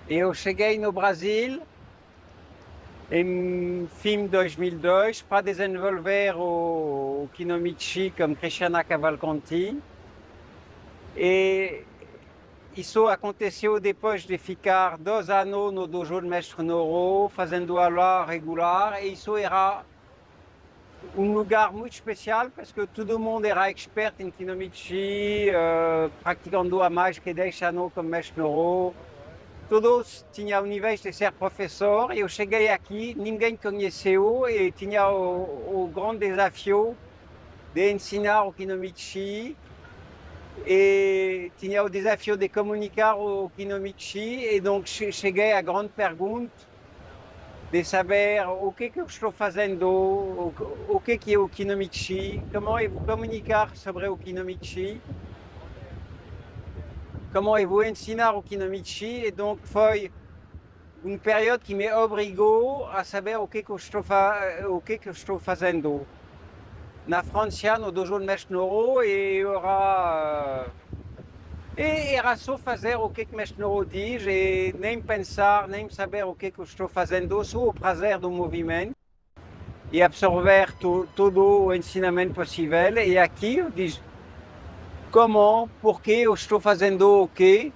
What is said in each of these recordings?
Eu cheguei no Brasil em fim de 2002 para desenvolver o Kinomichi como Cristiana Cavalcanti. E isso aconteceu depois de ficar 2 anos no dojo de Mestre Noro, fazendo aula regular. E isso era lugar muito especial, porque todo mundo era expert em Kinomichi, praticando há mais que 10 anos como Mestre Noro. Todos tinham níveis de ser professor. Eu cheguei aqui, ninguém conheceu e tinha o grande desafio de ensinar o Kinomichi e tinha o desafio de comunicar o Kinomichi e donc cheguei à grande pergunta de saber o que eu estou fazendo, o que é o Kinomichi, como eu vou comunicar sobre o Kinomichi, como eu vou ensinar o Kinomichi. E donc foi uma període que me obrigou a saber o que eu estou fazendo. Na França, no dojo de Mestre Noro, era só fazer o que Mestre Noro diz e nem pensar, nem saber o que eu estou fazendo, só o prazer do movimento e absorver todo o ensinamento possível. E aqui eu digo como, por que eu estou fazendo o que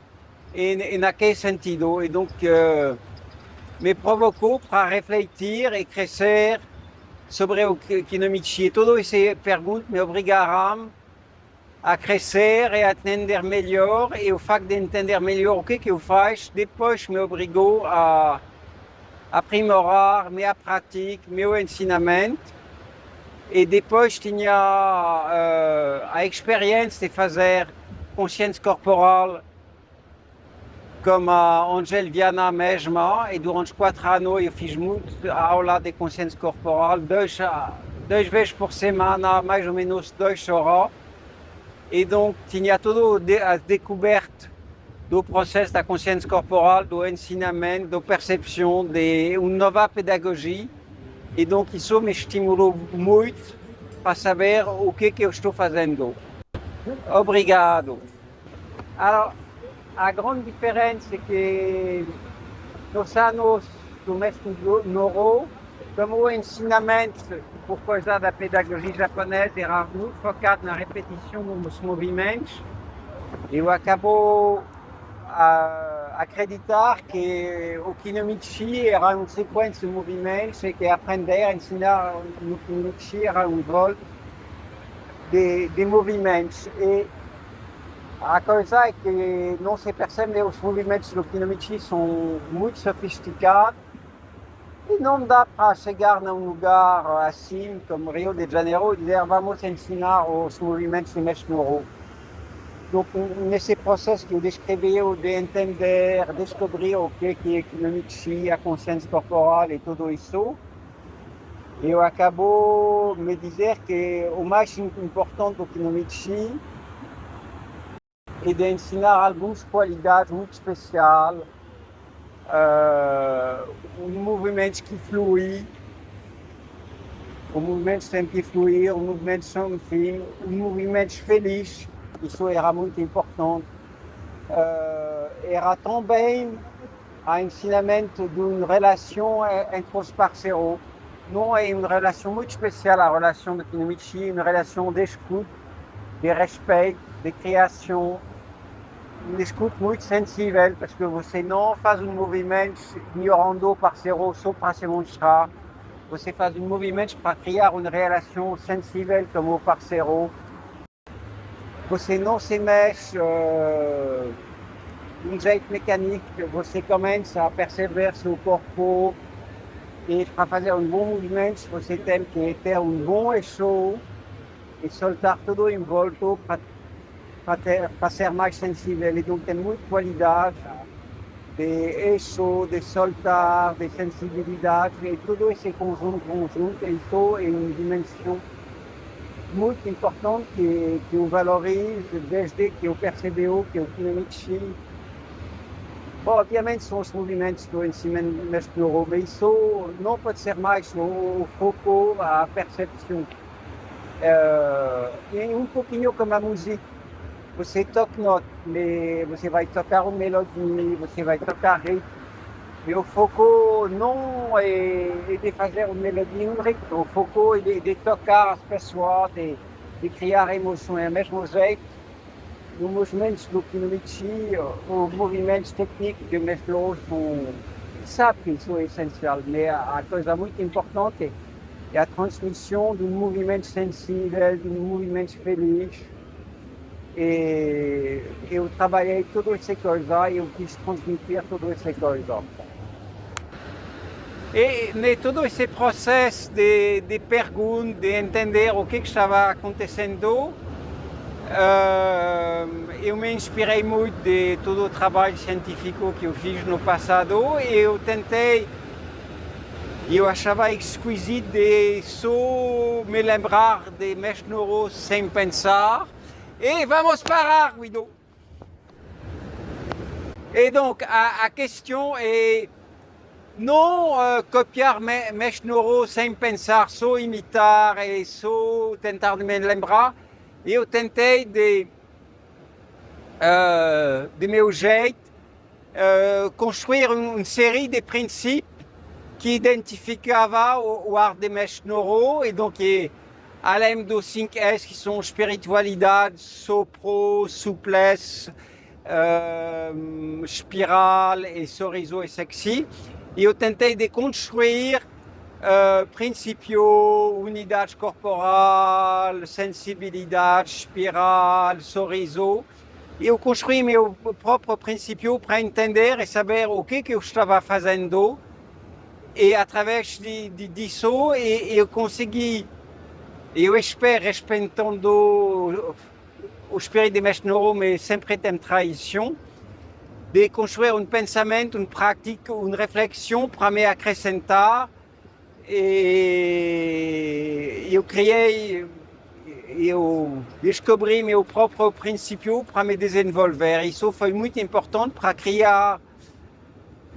e naquele sentido. E donc me provocou para refletir e crescer sobre o Kinomichi. E todas essas perguntas me obrigaram a crescer e a entender melhor. E o facto de entender melhor o que eu faço, depois me obrigou a aprimorar minha prática, meu ensinamento. E depois tinha a experiência de fazer consciência corporal como a Angel Viana mesma, e durante 4 anos eu fiz muito aula de consciência corporal, 2 vezes por semana, mais ou menos 2 horas. E donc tinha tudo a descoberta do processo da consciência corporal, do ensinamento, da percepção, de uma nova pedagogia. E donc isso me estimulou muito para saber o que eu estou fazendo. Obrigado. Alors, a grande diferença é que nos anos do Mestre Noro, como o ensinamento, por causa da pedagogia japonesa, era muito focado na repetição dos movimentos, eu acabo a acreditar que o Kinomichi era uma sequência de movimentos e que aprender a ensinar no Kinomichi era um rol de movimentos. E a coisa é que não se percebe, os movimentos do Kinomichi são muito sofisticados e não dá para chegar num lugar assim como Rio de Janeiro e dizer vamos ensinar os movimentos de Mestre Noro. Donc, nesse processo que eu descrevi, de entender, descobrir o que é Kinomichi, a consciência corporal e tudo isso, eu acabo me dizer que o mais importante do Kinomichi é de ensinar algumas qualidades muito especiais, movimentos que fluem, movimentos sempre fluir, movimentos sem fim, movimentos felizes. Isso era muito importante. Era também o ensinamento de uma relação entre os parceiros. Não é uma relação muito especial, a relação do Kinomichi, uma relação de escuta, de respeito, de criação, uma escuta muito sensível, porque você não faz um movimento ignorando o parceiro só para se mostrar. Você faz um movimento para criar uma relação sensível com o parceiro. Você não se mexe de um jeito mecânico, você começa a perceber seu corpo e para fazer um bom movimento você tem que ter um bom eixo e soltar tudo em volta para ser mais sensível. E donc tem muita qualidade de eixo, de soltar, de sensibilidade e todo esse conjunto, isso é uma dimensão muito importante que eu valorizo desde que eu percebi que o Kinomichi, bom, obviamente são os movimentos do ensinamento do Mestre Noro, mas isso não pode ser mais o foco, a percepção. É um pouquinho como a música. você toca notas, você vai tocar uma melodia, você vai tocar ritmo. E o foco não é de fazer uma melodia em ritmo, o foco é de tocar as pessoas, de criar emoção. É o mesmo jeito nos movimentos do Kinomichi, os movimentos técnicos do mestre sabe que isso é essencial, mas a coisa muito importante é a transmissão de um movimento sensível, de um movimento feliz. E eu trabalhei todas essas coisas e eu quis transmitir todas essas coisas. E todo esse processo de perguntas, de entender o que estava acontecendo, eu me inspirei muito de todo o trabalho científico que eu fiz no passado e eu achava exquisito de só me lembrar de Mestre Noro sem pensar. E vamos parar, Guido! Et donc, a questão é não copiar Mestre Noro sem pensar, só imitar e só tentar de me lembrar. Eu tentei de meu jeito construir uma série de princípios que identificava o arte de Mestre Noro e donc além dos 5S que são espiritualidade, sopro, souplesse, espiral e sorriso e sexy. E eu tentei de construir princípios, unidade corporal, sensibilidade, espiral, sorriso. E eu construí meu próprio princípio para entender e saber o que eu estava fazendo. E através disso eu consegui, eu espero, respeitando o espírito de Mestre Noro, mas sempre tem traição, de construir um pensamento, uma prática, uma reflexão para me acrescentar. E eu criei, eu descobri meu próprio princípio para me desenvolver. Isso foi muito importante para criar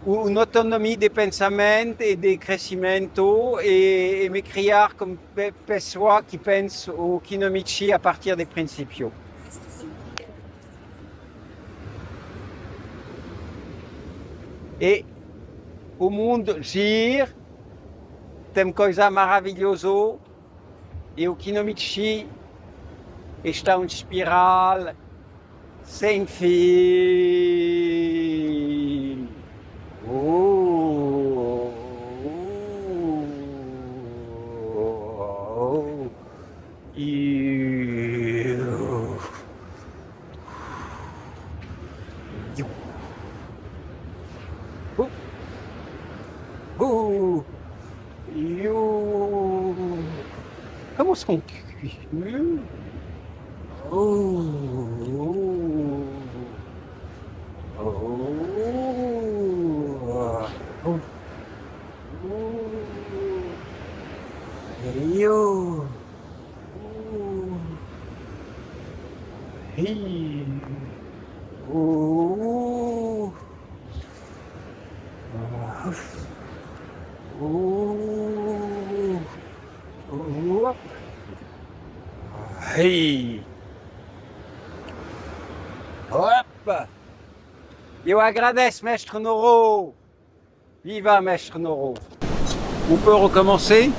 uma autonomia de pensamento e de crescimento e me criar como pessoa que pensa o Kinomichi a partir de princípios. E o mundo gira, tem coisa maravilhosa e o Kinomichi está em espiral sem fim. Vamos com Opa! Eu agradeço, Mestre Noro. Viva, Mestre Noro. On peut recommencer?